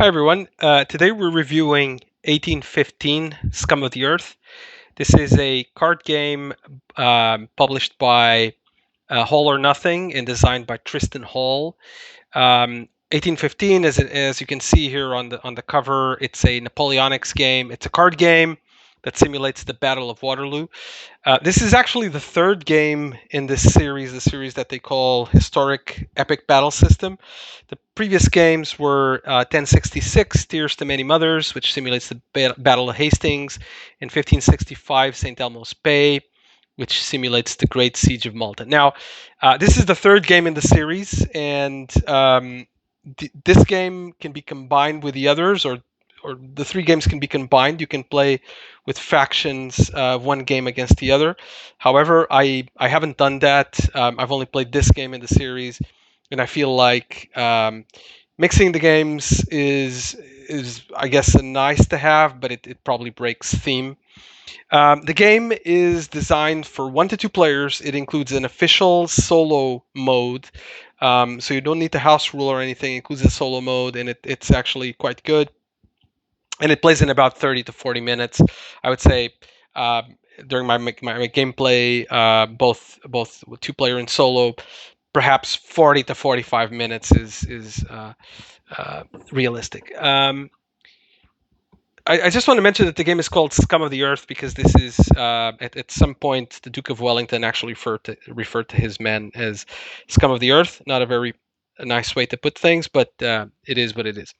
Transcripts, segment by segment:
Hi everyone. Today we're reviewing 1815 Scum of the Earth. This is a card game published by Hall or Nothing and designed by Tristan Hall. 1815, as you can see here on the cover, it's a Napoleonics game. It's a card game that simulates the Battle of Waterloo. This is actually the third game in this series, the series that they call Historic Epic Battle System. The previous games were 1066, Tears to Many Mothers, which simulates the Battle of Hastings, and 1565, St. Elmo's Bay, which simulates the Great Siege of Malta. Now, this is the third game in the series, and this game can be combined with the others, or the three games can be combined. You can play with factions, one game against the other. However, I haven't done that. I've only played this game in the series, and I feel like mixing the games is I guess a nice to have, but it probably breaks theme. The game is designed for 1 to 2 players. It includes an official solo mode, so you don't need the house rule or anything. It includes a solo mode, and it's actually quite good. And it plays in about 30 to 40 minutes. I would say during my gameplay, both 2 player and solo, perhaps 40 to 45 minutes is realistic. I just want to mention that the game is called Scum of the Earth because this is at some point the Duke of Wellington actually referred to his men as Scum of the Earth. Not a nice way to put things, but it is what it is.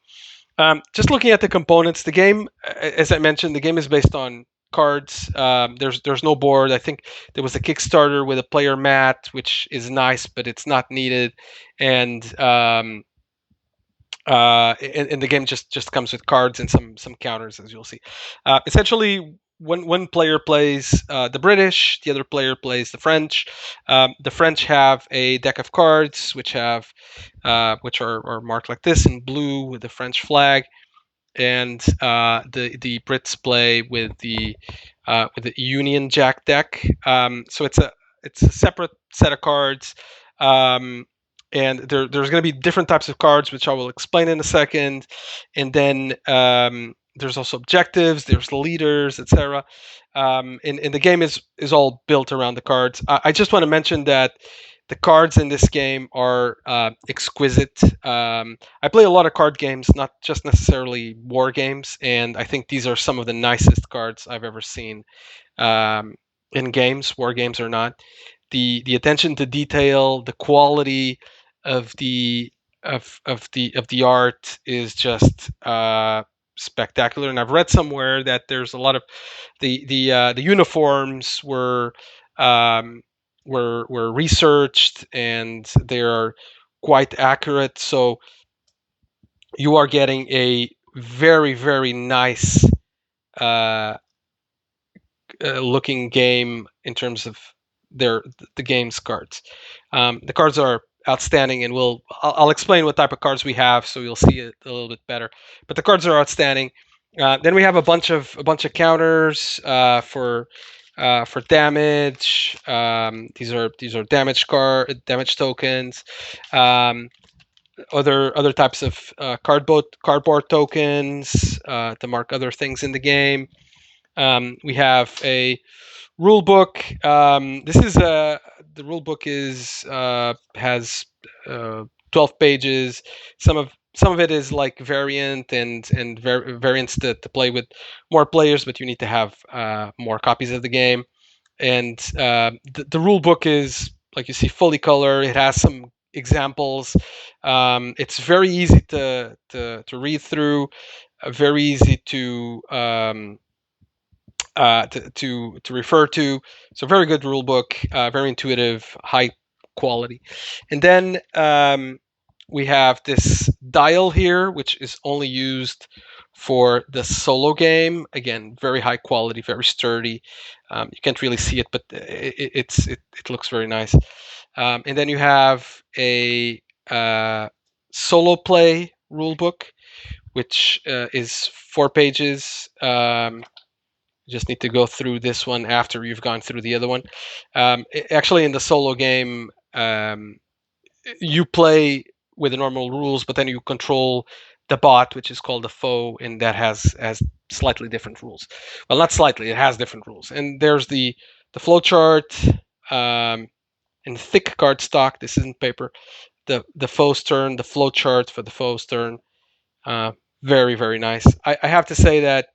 Just looking at the components, the game, as I mentioned, the game is based on cards. There's no board. I think there was a Kickstarter with a player mat, which is nice, but it's not needed. And the game just comes with cards and some counters, as you'll see. Essentially, one player plays the British, the other player plays the French. The French have a deck of cards which are marked like this in blue with the French flag, and the Brits play with the Union Jack deck. So it's a separate set of cards. And there's going to be different types of cards, which I will explain in a second. And then there's also objectives, there's leaders, etc. And the game is all built around the cards. I just want to mention that the cards in this game are exquisite. I play a lot of card games, not just necessarily war games, and I think these are some of the nicest cards I've ever seen in games, war games or not. The attention to detail, the quality of the art is just spectacular. And I've read somewhere that there's a lot of the uniforms um, were researched and they're quite accurate. So you are getting a very nice uh, looking game in terms of the game's cards. The cards are outstanding, and I'll explain what type of cards we have, so you'll see it a little bit better. But the cards are outstanding. Then we have a bunch of counters for damage. These are damage tokens. Um, other types of cardboard tokens to mark other things in the game. We have a rule book. This is the rule book has 12 pages. Some of it is like variant and variants to play with more players, but you need to have more copies of the game. And the rule book is, like you see, fully color. It has some examples. It's very easy to read through, very easy to refer to. So very good rule book, very intuitive, high quality. And then we have this dial here, which is only used for the solo game. Again, very high quality, very sturdy. You can't really see it, but it looks very nice. And then you have a solo play rule book, which is 4 pages. Just need to go through this one after you've gone through the other one. Actually, in the solo game, you play with the normal rules, but then you control the bot, which is called the foe, and that has slightly different rules. Well, not slightly, it has different rules. And there's the flowchart in thick cardstock. This isn't paper. The foe's turn, the flowchart for the foe's turn. Uh, Very very nice. I have to say that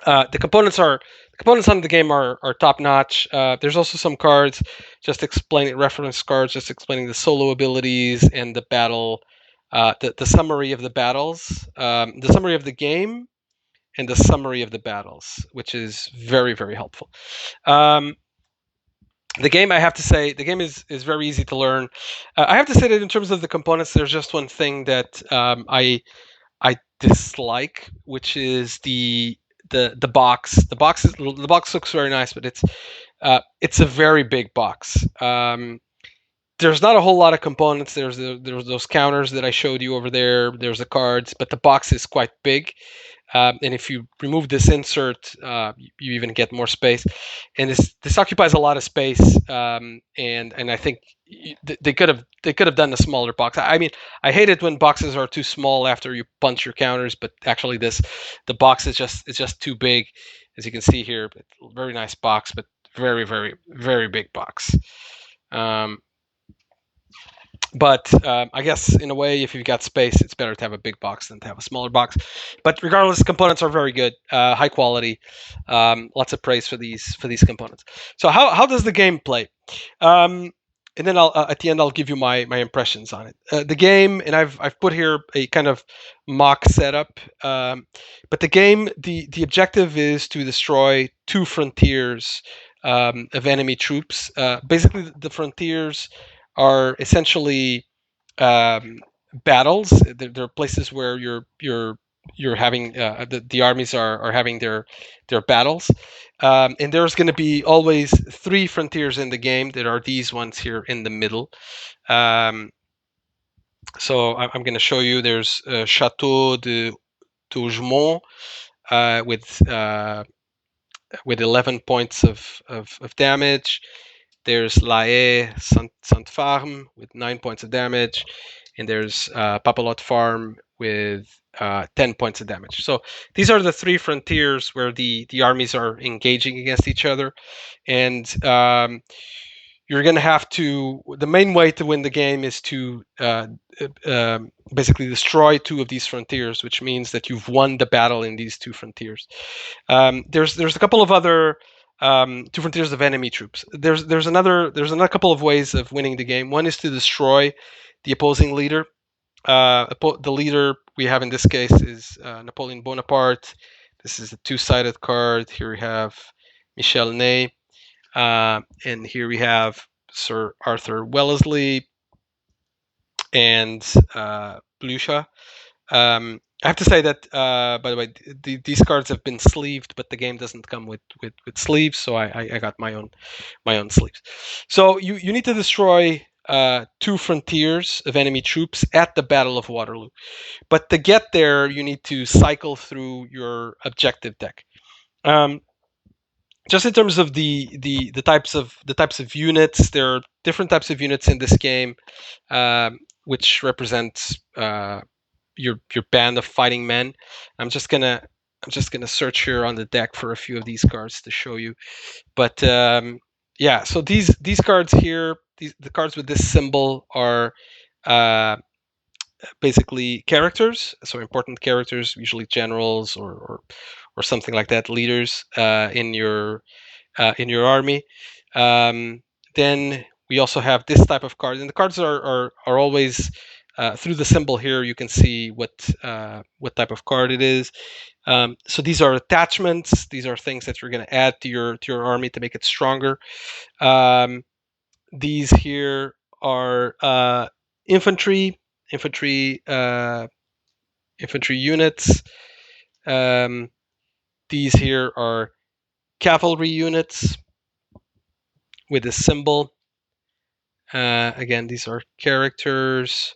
the components on the game are top notch. There's also some cards just explaining reference cards, just explaining the solo abilities and the battle, the summary of the battles, the summary of the game, and the summary of the battles, which is very very helpful. Um, the game, I have to say, the game is very easy to learn. I have to say that in terms of the components, there's just one thing that I dislike, which is the box. The box looks very nice, but it's a very big box. There's not a whole lot of components. There's those counters that I showed you over there. There's the cards, but the box is quite big. And if you remove this insert, you even get more space. And this occupies a lot of space. And I think they could have done a smaller box. I mean, I hate it when boxes are too small after you punch your counters, but actually the box is just too big, as you can see here. Very nice box, but very very very big box. Um, but I guess in a way, if you've got space, it's better to have a big box than to have a smaller box. But regardless, components are very good, high quality. Lots of praise for these components. So how does the game play? Um, and then I'll at the end I'll give you my impressions on it. The game, and I've put here a kind of mock setup. But the game, the objective is to destroy two frontiers of enemy troops. Basically, the frontiers are essentially um, battles. They're places where you're having the armies are having their battles, and there's going to be always three frontiers in the game that are these ones here in the middle. Um, so I'm going to show you. There's Chateau de Tougemont with 11 points of damage. There's La Haye Sainte Farm with 9 points of damage, and there's Papalot Farm with 10 points of damage. So these are the three frontiers where the armies are engaging against each other, and you're going to have to. The main way to win the game is to basically destroy two of these frontiers, which means that you've won the battle in these two frontiers. There's a couple of other two frontiers of enemy troops. There's another couple of ways of winning the game. One is to destroy the opposing leader. The leader we have in this case is Napoleon Bonaparte. This is a two-sided card. Here we have Michel Ney, and here we have Sir Arthur Wellesley and Blucher. I have to say that, by the way, these cards have been sleeved, but the game doesn't come with sleeves, so I got my own sleeves. So you need to destroy two frontiers of enemy troops at the Battle of Waterloo. But to get there, you need to cycle through your objective deck. Um, just in terms of the types of units, there are different types of units in this game, which represents your band of fighting men. I'm just gonna search here on the deck for a few of these cards to show you. But yeah, so these cards here, the cards with this symbol are uh, basically characters, so important characters, usually generals or something like that, leaders in your army. Um, then we also have this type of card, and the cards are always through the symbol here. You can see what type of card it is. So these are attachments. These are things that you're going to add to your army to make it stronger. Um, these here are infantry infantry infantry units. Um, these here are cavalry units with a symbol. Again, these are characters.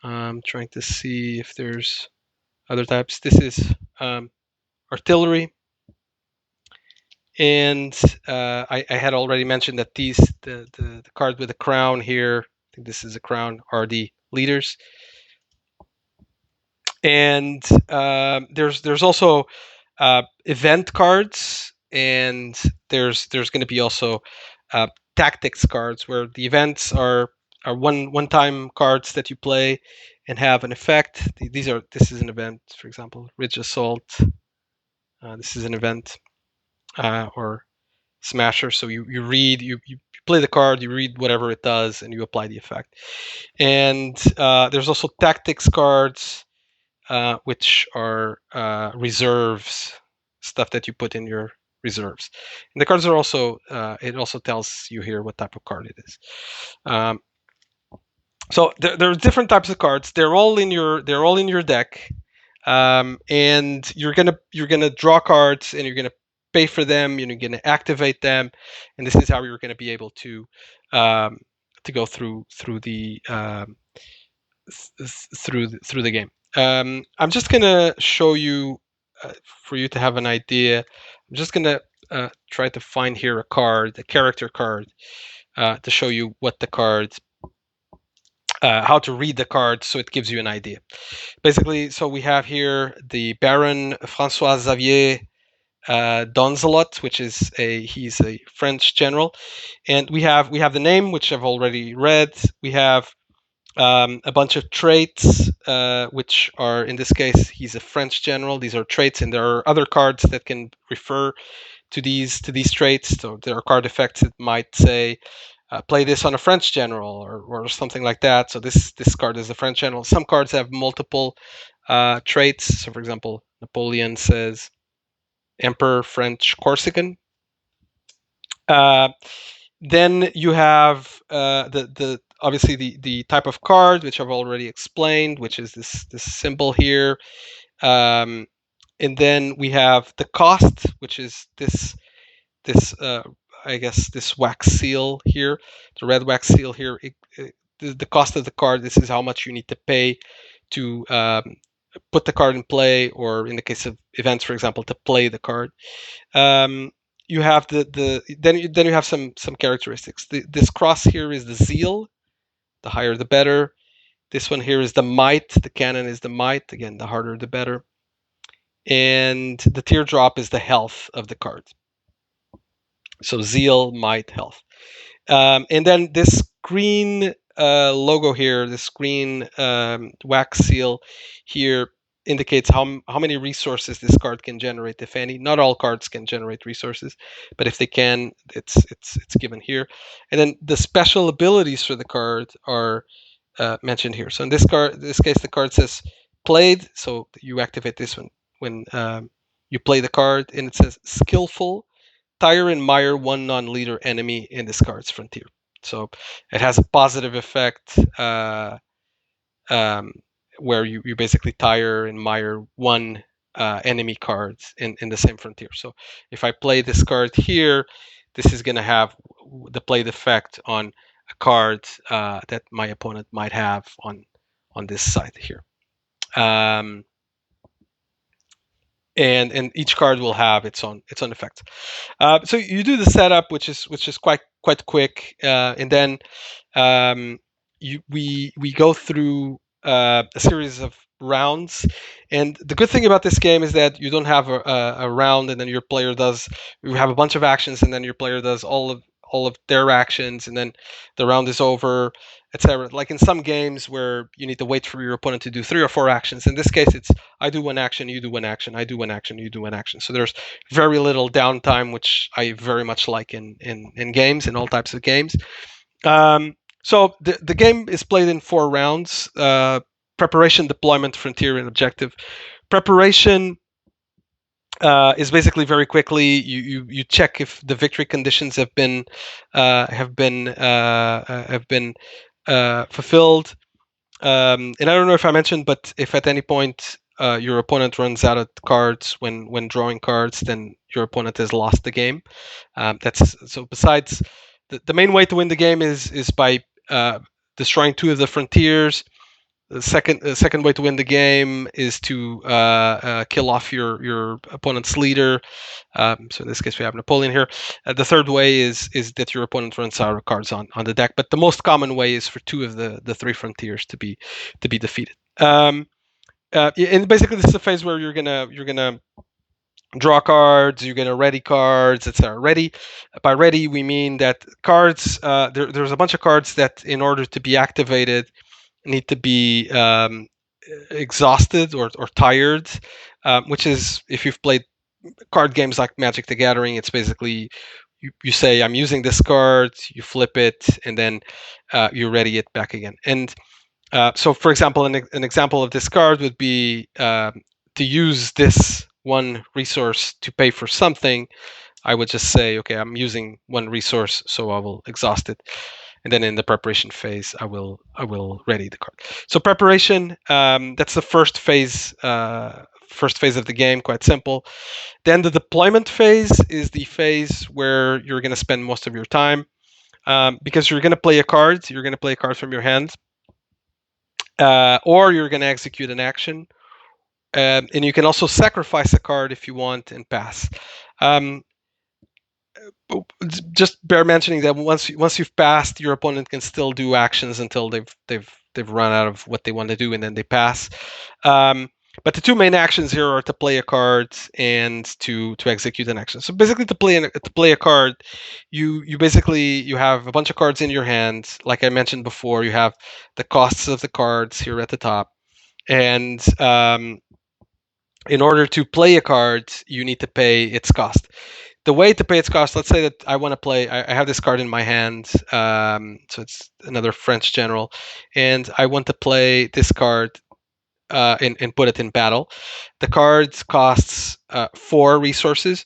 I'm trying to see if there's other types. This is artillery. And I had already mentioned that the card with the crown here, I think this is a crown, are the leaders. And there's also event cards, and there's going to be also uh, tactics cards, where the events are one time cards that you play and have an effect. This is an event, for example, Ridge Assault. This is an event, or Smasher. So you read, you play the card, you read whatever it does, and you apply the effect. And there's also tactics cards, which are reserves, stuff that you put in your reserves. And the cards are also, it also tells you here what type of card it is. Um, so there are different types of cards. They're all in your deck, and you're gonna draw cards, and you're gonna pay for them, and you're gonna activate them, and this is how you're gonna be able um, to go through the through the game. I'm just gonna show you, for you to have an idea. I'm just gonna try to find here a card, a character card, to show you what the card, how to read the card, so it gives you an idea. Basically, so we have here the Baron Francois Xavier Donzelot, which is he's a French general, and we have the name, which I've already read. We have a bunch of traits, which are, in this case, he's a French general. These are traits, and there are other cards that can refer to these traits. So there are card effects that might say, play this on a French general, or something like that. So this card is a French general. Some cards have multiple traits. So, for example, Napoleon says Emperor French Corsican. Uh, then you have the obviously the type of card, which I've already explained, which is this symbol here. Um, and then we have the cost, which is this I guess this wax seal here, the red wax seal here. The cost of the card. This is how much you need to pay to put the card in play, or in the case of events, for example, to play the card. Um, you have then you have some characteristics. This cross here is the zeal. The higher, the better. This one here is the might. The cannon is the might. Again, the harder, the better. And the teardrop is the health of the card. So zeal, might, health. And then this green logo here, this green wax seal here, indicates how many resources this card can generate, if any. Not all cards can generate resources, but if they can, it's given here. And then the special abilities for the card are mentioned here. So in this case, the card says played. So you activate this when you play the card, and it says skillful. Tire and mire one non-leader enemy in this card's frontier. So it has a positive effect, um, where you basically tire and mire one enemy cards in the same frontier. So if I play this card here, this is going to have the played effect on a card that my opponent might have on this side here. Um, and each card will have its own effect. So you do the setup, which is quite quick, and then we go through a series of rounds. And the good thing about this game is that you don't have a round and then your player does. You have a bunch of actions, and then your player does all of their actions, and then the round is over, etc. Like in some games where you need to wait for your opponent to do 3 or 4 actions. In this case, it's I do one action, you do one action, I do one action, you do one action. So there's very little downtime, which I very much like in games, in all types of games. So the game is played in 4 rounds: preparation, deployment, frontier, and objective. Preparation is basically very quickly. You check if the victory conditions have been fulfilled. And I don't know if I mentioned, but if at any point your opponent runs out of cards when drawing cards, then your opponent has lost the game. That's so. Besides, the main way to win the game is by destroying 2 of the frontiers. The second way to win the game is to kill off your opponent's leader. So in this case, we have Napoleon here. The third way is that your opponent runs out of cards on the deck. But the most common way is for 2 of the 3 frontiers to be defeated. and basically this is a phase where you're gonna draw cards, you're gonna ready cards, etc. Ready, by ready we mean that cards. There's a bunch of cards that, in order to be activated, need to be exhausted or tired, which is, if you've played card games like Magic the Gathering, it's basically you say, I'm using this card, you flip it, and then you ready it back again. And so, for example, an example of this card would be to use this one resource to pay for something. I would just say, okay, I'm using one resource, so I will exhaust it, and then in the preparation phase, I will ready the card. So preparation, that's the first phase of the game, quite simple. Then the deployment phase is the phase where you're going to spend most of your time, because you're going to play a card. You're going to play a card from your hand, or you're going to execute an action. And you can also sacrifice a card if you want and pass. Um, just bear mentioning that once you've passed, your opponent can still do actions until they've run out of what they want to do, and then they pass. Um, but the two main actions here are to play a card and to execute an action. So basically, to play a card, you have a bunch of cards in your hand. Like I mentioned before, you have the costs of the cards here at the top, and in order to play a card, you need to pay its cost. The way to pay its cost, let's say that I want to play, I have this card in my hand, so it's another French general, and I want to play this card and put it in battle. The card costs 4 resources.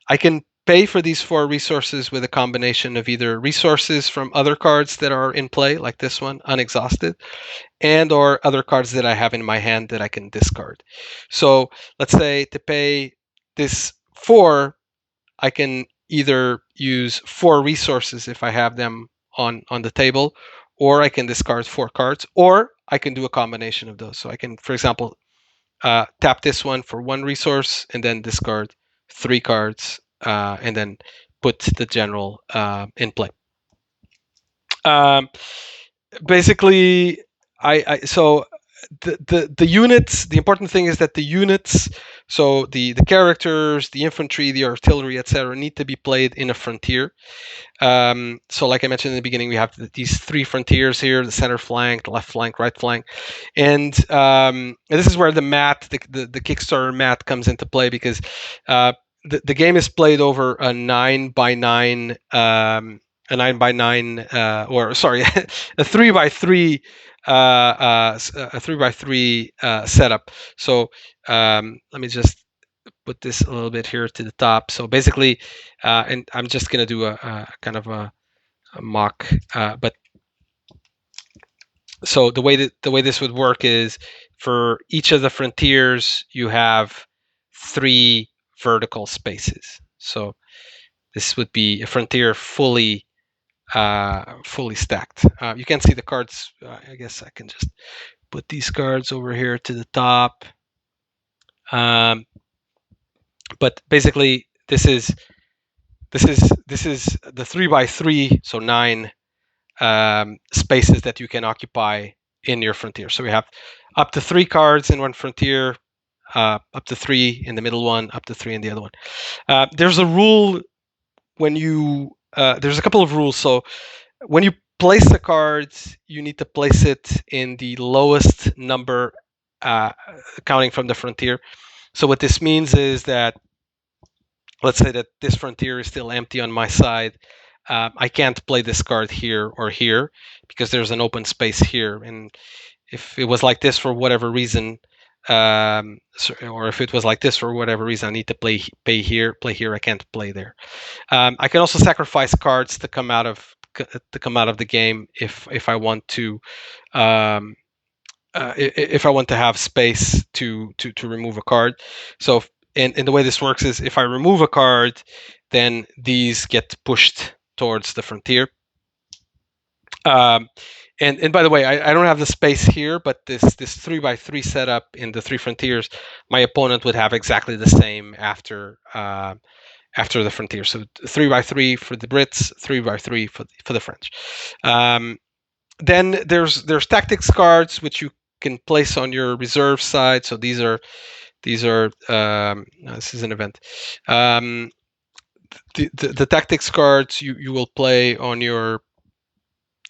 I can pay for these 4 resources with a combination of either resources from other cards that are in play, like this one, unexhausted, and or other cards that I have in my hand that I can discard. So let's say to pay this 4, I can either use 4 resources if I have them on the table, or I can discard 4 cards, or I can do a combination of those. So I can, for example, tap this one for 1 resource and then discard 3 cards, and then put the general in play. Um, Basically, so the units. The important thing is that the units, so the characters, the infantry, the artillery, etc., need to be played in a frontier. So like I mentioned in the beginning, we have these 3 frontiers here: the center flank, the left flank, right flank. And this is where the mat, the Kickstarter mat, comes into play, because the game is played over a 9x9, a 9x9, or sorry, a 3x3, a 3x3 setup. So let me just put this a little bit here to the top. So basically, and I'm just going to do a kind of a mock, but so the way this would work is, for each of the frontiers, you have 3 vertical spaces. So this would be a frontier fully stacked. You can see the cards. I guess I can just put these cards over here to the top. But basically, this is the 3x3, so 9 spaces that you can occupy in your frontier. So we have up to 3 cards in one frontier, up to 3 in the middle one, up to 3 in the other one. There's a rule when you there's a couple of rules. So when you place the cards, you need to place it in the lowest number, counting from the frontier. So what this means is that, let's say that this frontier is still empty on my side. I can't play this card here or here because there's an open space here. And if it was like this for whatever reason, or if it was like this for whatever reason, I need to play here. I can't play there. I can also sacrifice cards to come out of the game if I want to. If I want to have space to remove a card. So, and the way this works is, if I remove a card, then these get pushed towards the frontier. And by the way, I don't have the space here, but this 3x3 setup in the 3 frontiers, my opponent would have exactly the same after the frontier. So 3x3 for the Brits, 3x3 for the French. Then there's tactics cards, which you can place on your reserve side. So these are no, this is an event. The tactics cards you will play on your.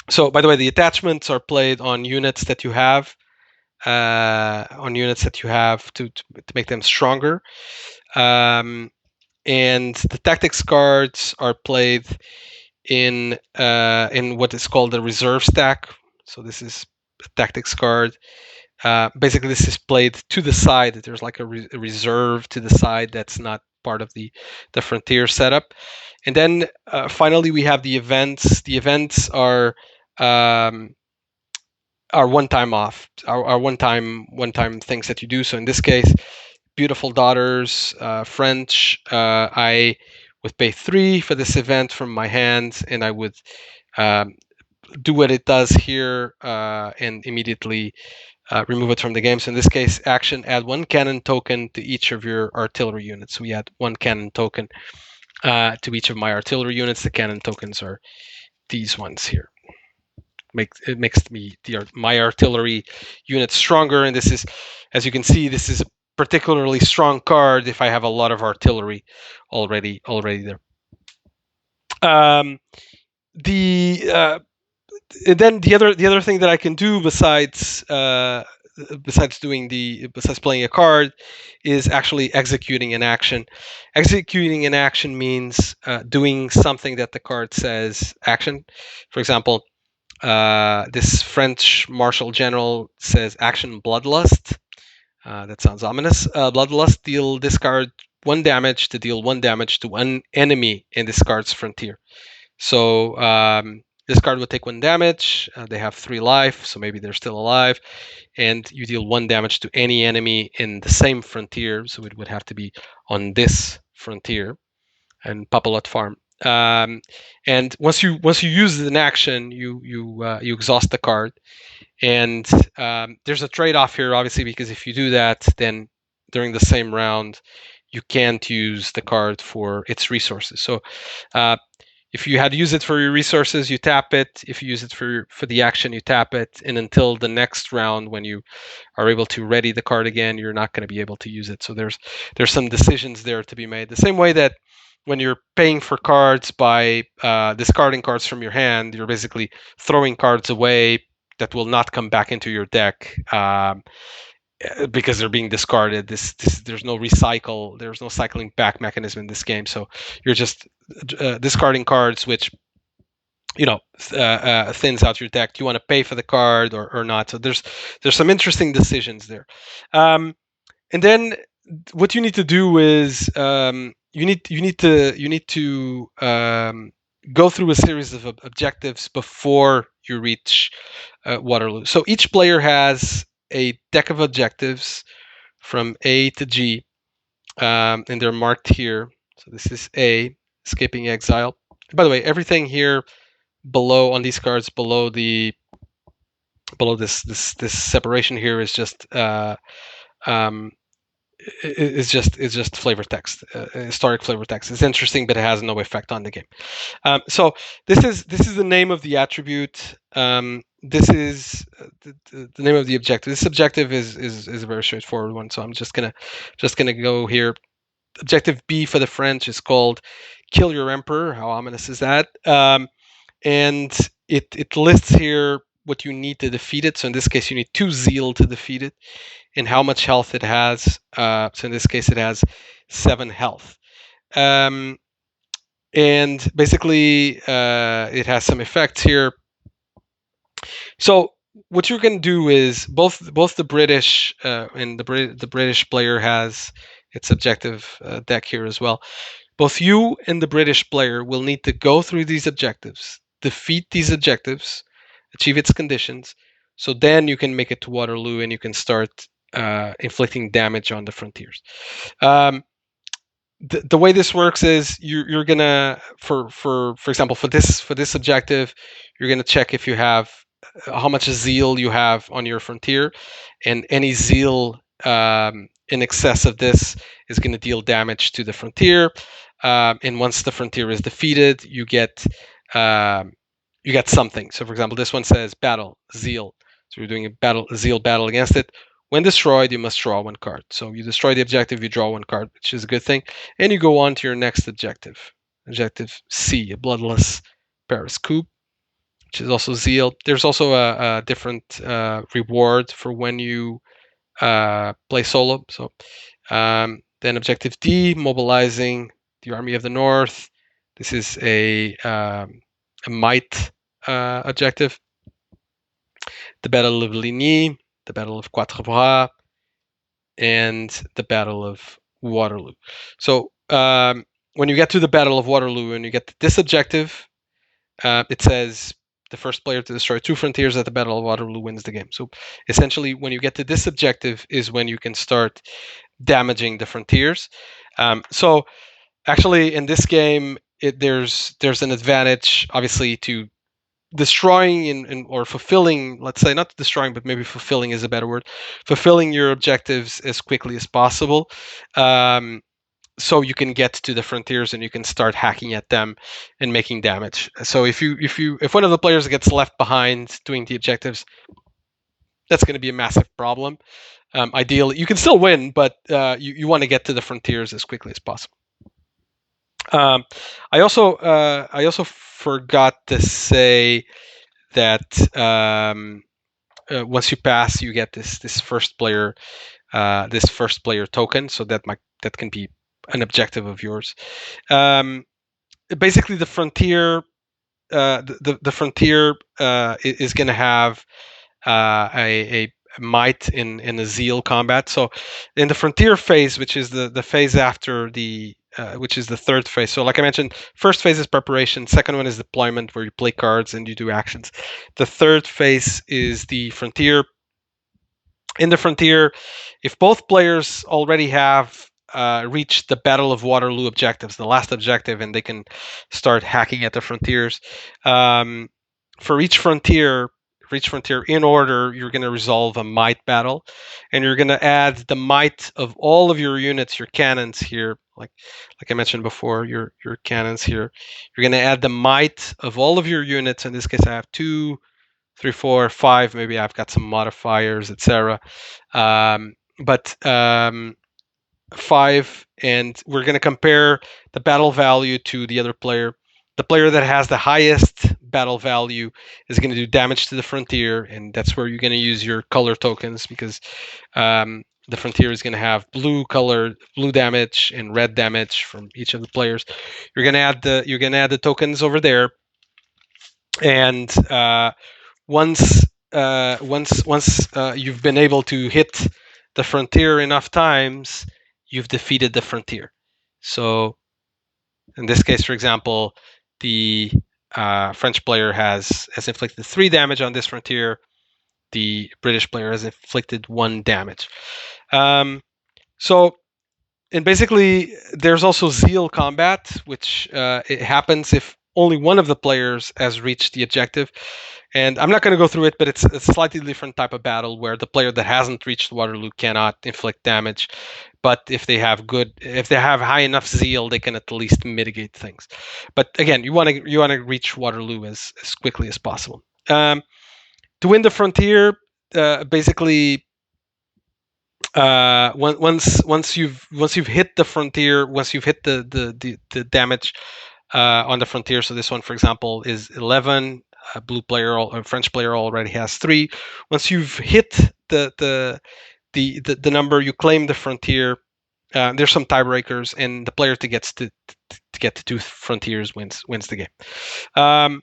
So by the way, the attachments are played on units that you have. On units that you have to make them stronger. And the tactics cards are played in what is called the reserve stack. So this is a tactics card. Basically, this is played to the side. There's like a reserve to the side that's not part of the frontier setup. And then finally, we have the events. The events are one time off, are one time things that you do. So in this case, beautiful daughters, French. I would pay 3 for this event from my hand, and I would um, do what it does here and immediately remove it from the game. So in this case, action, add 1 cannon token to each of your artillery units. We add 1 cannon token to each of my artillery units. The cannon tokens are these ones here. It makes my artillery unit stronger, and this is, as you can see, this is a particularly strong card if I have a lot of artillery already there. The then the other thing that I can do besides playing a card is actually executing an action. Executing an action means doing something that the card says action. For example, this French Marshal General says action Bloodlust. That sounds ominous. Bloodlust, discard 1 damage to deal 1 damage to one enemy in this card's frontier. So this card would take 1 damage. They have 3 life, so maybe they're still alive. And you deal 1 damage to any enemy in the same frontier. So it would have to be on this frontier and Papalot Farm. And once you use an action, you exhaust the card. And there's a trade-off here, obviously, because if you do that, then during the same round, you can't use the card for its resources. So if you had to use it for your resources, you tap it. If you use it for the action, you tap it. And until the next round, when you are able to ready the card again, you're not going to be able to use it. So there's some decisions there to be made. The same way that when you're paying for cards by discarding cards from your hand, you're basically throwing cards away that will not come back into your deck because they're being discarded. There's no cycling back mechanism in this game. So you're just discarding cards, which thins out your deck. Do you want to pay for the card or not? So there's some interesting decisions there. And then what you need to do is you need to go through a series of objectives before you reach Waterloo. So each player has a deck of objectives from A to G, and they're marked here. So this is A, escaping exile. By the way, everything here below on these cards, below this separation here is just is just flavor text, historic flavor text. It's interesting, but it has no effect on the game. So this is the name of the attribute. This is the name of the objective. This objective is a very straightforward one. So I'm just gonna go here. Objective B for the French is called "Kill Your Emperor." How ominous is that? And it lists here what you need to defeat it. So in this case, you need 2 zeal to defeat it, and how much health it has. So in this case, it has 7 health. And basically, it has some effects here. So what you're going to do is both the British and the British player has its objective deck here as well. Both you and the British player will need to go through these objectives, defeat these objectives, achieve its conditions. So then you can make it to Waterloo and you can start inflicting damage on the frontiers. The way this works is you're gonna for example for this objective, you're gonna check if you have how much zeal you have on your frontier, and any zeal in excess of this is going to deal damage to the frontier. And once the frontier is defeated, you get something. So, for example, this one says battle zeal. So you're doing a zeal battle against it. When destroyed, you must draw one card. So you destroy the objective, you draw one card, which is a good thing. And you go on to your next objective. Objective C, a bloodless Paris coup, which is also zeal. There's also a different reward for when you play solo. So then objective D, mobilizing the army of the north. This is a might objective. The Battle of Ligny, the Battle of Quatre Bras, and the Battle of Waterloo. So when you get to the Battle of Waterloo and you get to this objective, it says the first player to destroy 2 frontiers at the Battle of Waterloo wins the game. So essentially, when you get to this objective is when you can start damaging the frontiers. So actually, in this game, there's an advantage, obviously, to destroying or fulfilling, let's say not destroying, but maybe fulfilling is a better word, fulfilling your objectives as quickly as possible. So you can get to the frontiers and you can start hacking at them and making damage. So if one of the players gets left behind doing the objectives, that's going to be a massive problem. Ideally, you can still win, but you want to get to the frontiers as quickly as possible. Um, I also forgot to say that once you pass, you get this first player token. So that can be an objective of yours. Basically, the frontier the frontier is going to have a might in a zeal combat. So in the frontier phase, which is the phase after the which is the third phase. So like I mentioned, first phase is preparation. Second one is deployment, where you play cards and you do actions. The third phase is the frontier. In the frontier, if both players already have reached the Battle of Waterloo objectives, the last objective, and they can start hacking at the frontiers. Um, for each frontier in order, you're going to resolve a might battle, and you're going to add the might of all of your units, your cannons here, like I mentioned before, your cannons here. You're going to add the might of all of your units. In this case, I have 2, 3, 4, 5. Maybe I've got some modifiers, etc. But 5, and we're going to compare the battle value to the other player. The player that has the highest battle value is going to do damage to the frontier, and that's where you're going to use your color tokens, because the frontier is going to have blue damage and red damage from each of the players. You're going to add the tokens over there, and once you've been able to hit the frontier enough times, you've defeated the frontier. So in this case, for example, the French player has inflicted 3 damage on this frontier. The British player has inflicted 1 damage. So, and basically, there's also zeal combat, which it happens if only one of the players has reached the objective. And I'm not going to go through it, but it's a slightly different type of battle where the player that hasn't reached Waterloo cannot inflict damage. But if they have high enough zeal, they can at least mitigate things. But again, you want to reach Waterloo as quickly as possible. To win the frontier, basically, once you've hit the frontier, once you've hit the damage on the frontier. So this one, for example, is 11. A French player already has 3. Once you've hit the number, you claim the frontier. There's some tiebreakers, and the player that gets to get to 2 frontiers wins the game. And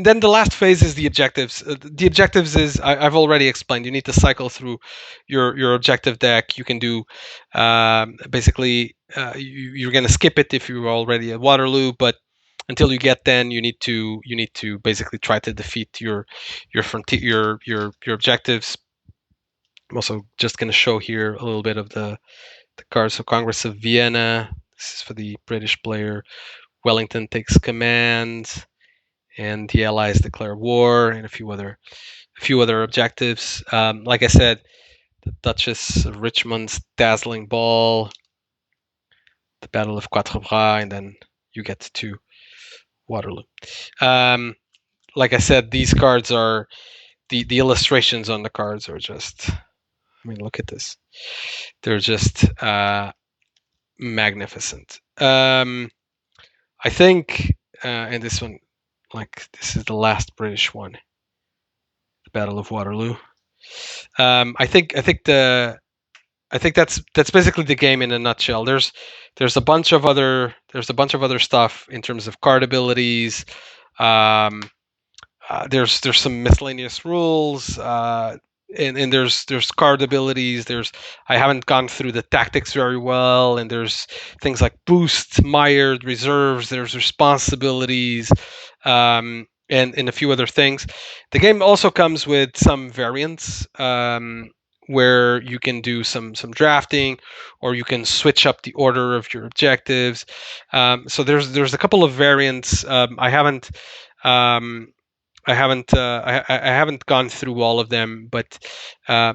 then the last phase is the objectives. The objectives is I've already explained. You need to cycle through your objective deck. You can do basically you're going to skip it if you're already at Waterloo, but until you get then, you need to basically try to defeat your frontier your objectives. I'm also just going to show here a little bit of the cards. So Congress of Vienna. This is for the British player. Wellington takes command, and the Allies declare war, and a few other objectives. Like I said, the Duchess of Richmond's dazzling ball, the Battle of Quatre Bras, and then you get to Waterloo. like I said, these cards are the illustrations on the cards are just. I mean, look at this. They're just magnificent. I think, and this one, like this is the last British one, the Battle of Waterloo. I think that's basically the game in a nutshell. There's a bunch of other stuff in terms of card abilities. Um, there's some miscellaneous rules, and there's card abilities. There's I haven't gone through the tactics very well, and there's things like boost, mired, reserves. There's responsibilities, and a few other things. The game also comes with some variants. Where you can do some drafting, or you can switch up the order of your objectives. So there's a couple of variants. Um, I haven't gone through all of them, but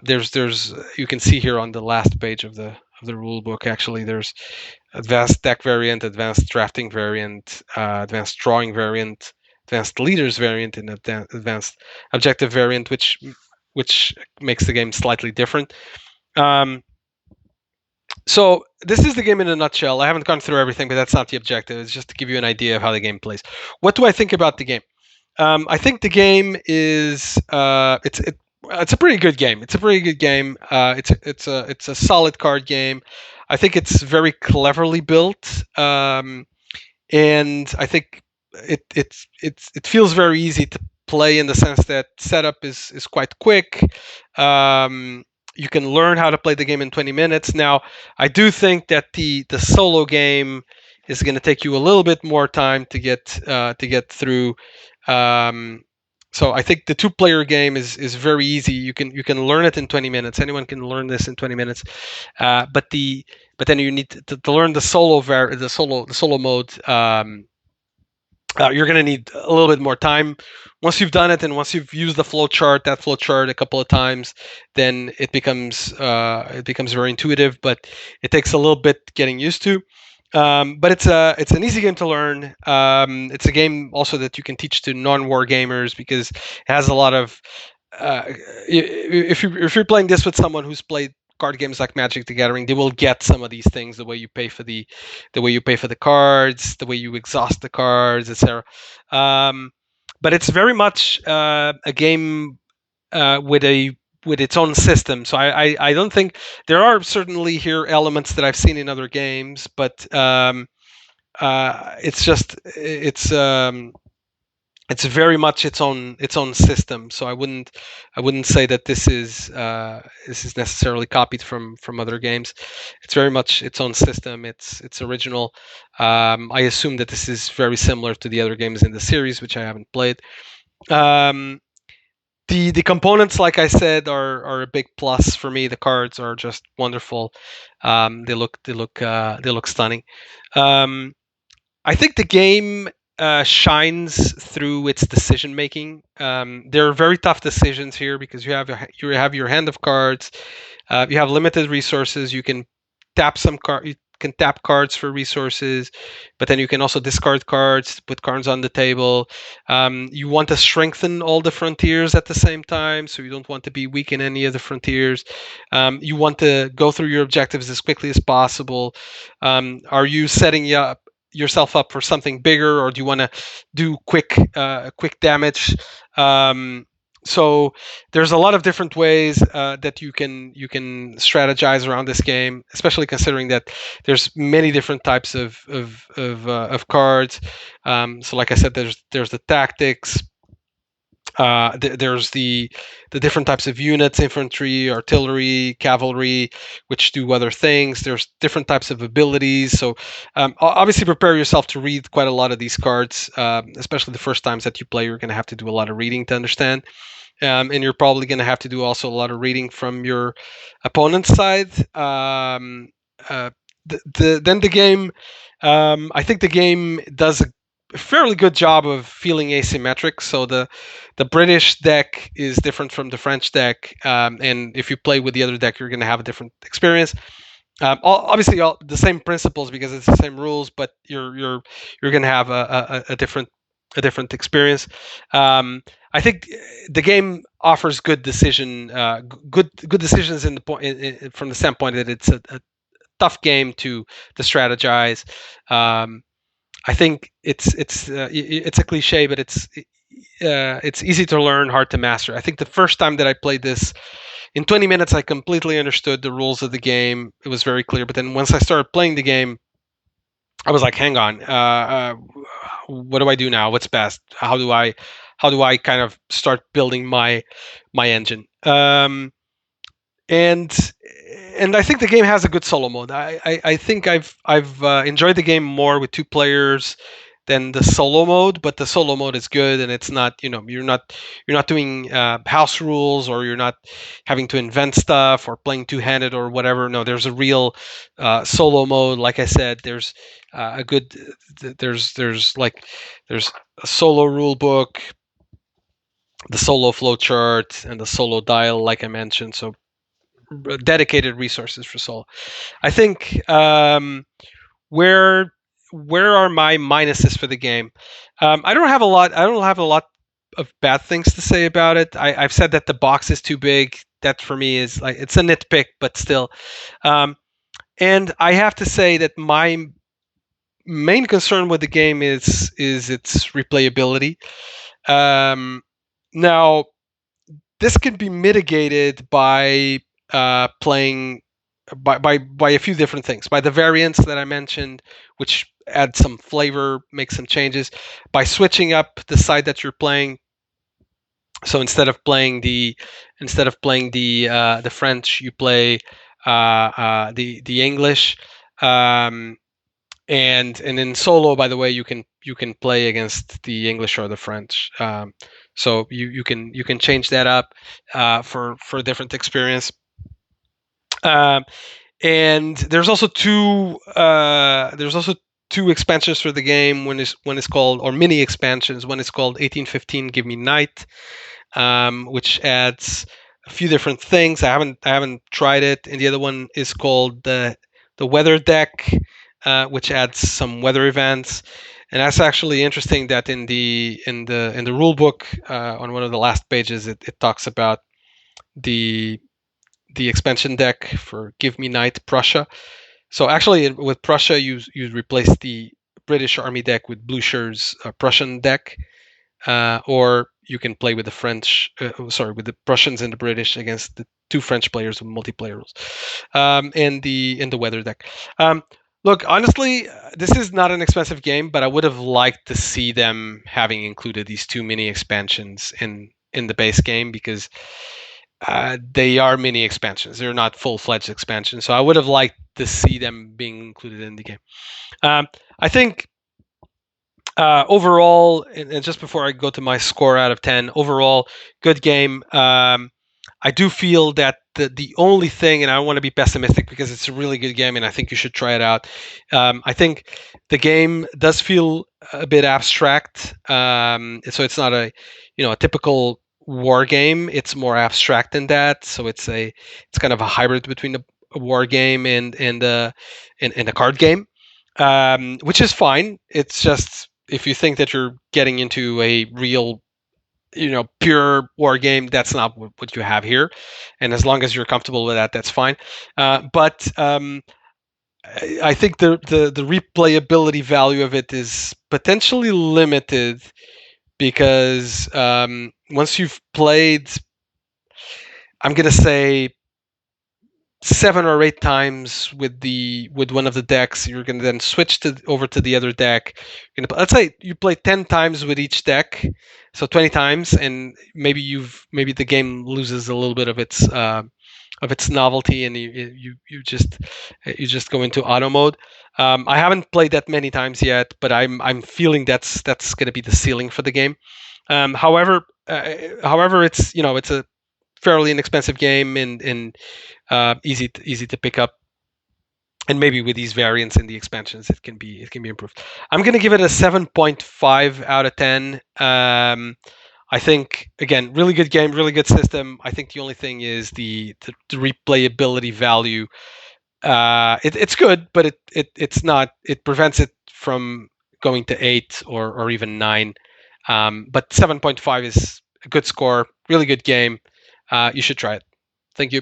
there's you can see here on the last page of the rule book. Actually, there's advanced deck variant, advanced drafting variant, advanced drawing variant, advanced leaders variant, and advanced objective variant, which makes the game slightly different. Um, so this is the game in a nutshell. I haven't gone through everything, but that's not the objective. It's just to give you an idea of how the game plays. What do I think about the game? I think the game is it's a pretty good game. It's a pretty good game. It's a solid card game. I think it's very cleverly built, and I think it feels very easy to play in the sense that setup is quite quick. Um, you can learn how to play the game in 20 minutes. Now, I do think that the solo game is going to take you a little bit more time to get through. Um, so I think the two-player game is very easy. You can learn it in 20 minutes. Anyone can learn this in 20 minutes. But then you need to learn the solo mode. You're going to need a little bit more time. Once you've done it, and once you've used that flow chart a couple of times, then it becomes very intuitive. But it takes a little bit getting used to. But it's an easy game to learn. It's a game also that you can teach to non-war gamers, because it has a lot of. If you're playing this with someone who's played card games like Magic the Gathering, they will get some of these things: the way you pay for the cards, the way you exhaust the cards, etc. Um, but it's very much a game with its own system. So I don't think there are certainly here elements that I've seen in other games, but it's very much its own system. So I wouldn't say that this is necessarily copied from other games. It's very much its own system. It's original. I assume that this is very similar to the other games in the series, which I haven't played. Um, the components, like I said, are a big plus for me. The cards are just wonderful. They look stunning. Um, I think the game shines through its decision making. There are very tough decisions here, because you have your hand of cards. You have limited resources. You can tap cards for resources, but then you can also discard cards, put cards on the table. You want to strengthen all the frontiers at the same time, so you don't want to be weak in any of the frontiers. You want to go through your objectives as quickly as possible. Are you setting yourself up for something bigger, or do you want to do quick damage? So there's a lot of different ways that you can strategize around this game, especially considering that there's many different types of cards. So like I said, there's the tactics. There's the different types of units: infantry, artillery, cavalry, which do other things. There's different types of abilities. So obviously prepare yourself to read quite a lot of these cards, especially the first times that you play. You're going to have to do a lot of reading to understand. And you're probably going to have to do also a lot of reading from your opponent's side. Uh, then the game, I think the game does a fairly good job of feeling asymmetric. So the British deck is different from the French deck, and if you play with the other deck, you're going to have a different experience. Obviously, the same principles, because it's the same rules, but you're going to have a different experience. Um, I think the game offers good good decisions in the point from the standpoint that it's a tough game to strategize. Um, I think it's a cliche, but it's easy to learn, hard to master. I think the first time that I played this, in 20 minutes, I completely understood the rules of the game. It was very clear. But then once I started playing the game, I was like, hang on, what do I do now? What's best? How do I kind of start building my engine? And and I think the game has a good solo mode. I think I've enjoyed the game more with two players than the solo mode, but the solo mode is good, and it's not, you're not doing house rules, or you're not having to invent stuff or playing two handed or whatever. No, there's a real solo mode. Like I said, there's a good there's a solo rule book, the solo flow chart, and the solo dial, like I mentioned. So dedicated resources for solo. I think where where are my minuses for the game? I don't have a lot. I don't have a lot of bad things to say about it. I've said that the box is too big. That for me is like, it's a nitpick, but still. Um, and I have to say that my main concern with the game is its replayability. Um, Now, this can be mitigated by playing by a few different things, by the variants that I mentioned, which add some flavor, make some changes, by switching up the side that you're playing. So instead of playing the French, you play the English. Um, and in solo, by the way, you can play against the English or the French. So you can change that up for a different experience. Um, and there's also two expansions for the game. One is called, or mini expansions. One is called 1815 Give Me Night, which adds a few different things. I haven't tried it, and the other one is called the Weather Deck, which adds some weather events. And that's actually interesting that in the rule book, on one of the last pages, it talks about the expansion deck for Give Me Night Prussia. So actually, with Prussia, you replace the British Army deck with Blucher's Prussian deck, or you can play with the with the Prussians and the British against the two French players with multiplayer rules, in the weather deck. Um, Look, honestly, this is not an expensive game, but I would have liked to see them having included these two mini expansions in the base game, because they are mini expansions. They're not full-fledged expansions. So I would have liked to see them being included in the game. I think overall, and just before I go to my score out of 10, overall, good game. I do feel that the only thing, and I don't want to be pessimistic because it's a really good game and I think you should try it out. I think the game does feel a bit abstract. So it's not a typical war game. It's more abstract than that. So it's kind of a hybrid between a war game and a card game, which is fine. It's just, if you think that you're getting into a real, pure war game, that's not what you have here. And as long as you're comfortable with that, that's fine. But I think the replayability value of it is potentially limited, because once you've played, I'm gonna say 7 or 8 times with one of the decks, you're going to then switch over to the other deck. Let's say you play 10 times with each deck, so 20 times, and maybe the game loses a little bit of its novelty, and you just go into auto mode. I haven't played that many times yet, but I'm feeling that's going to be the ceiling for the game. However, it's a fairly inexpensive game, and easy to pick up. And maybe with these variants in the expansions, it can be improved. I'm going to give it a 7.5 out of 10. I think, again, really good game, really good system. I think the only thing is the replayability value. It's good, but it's not. It prevents it from going to 8 or even 9. But 7.5 is a good score, really good game. You should try it. Thank you.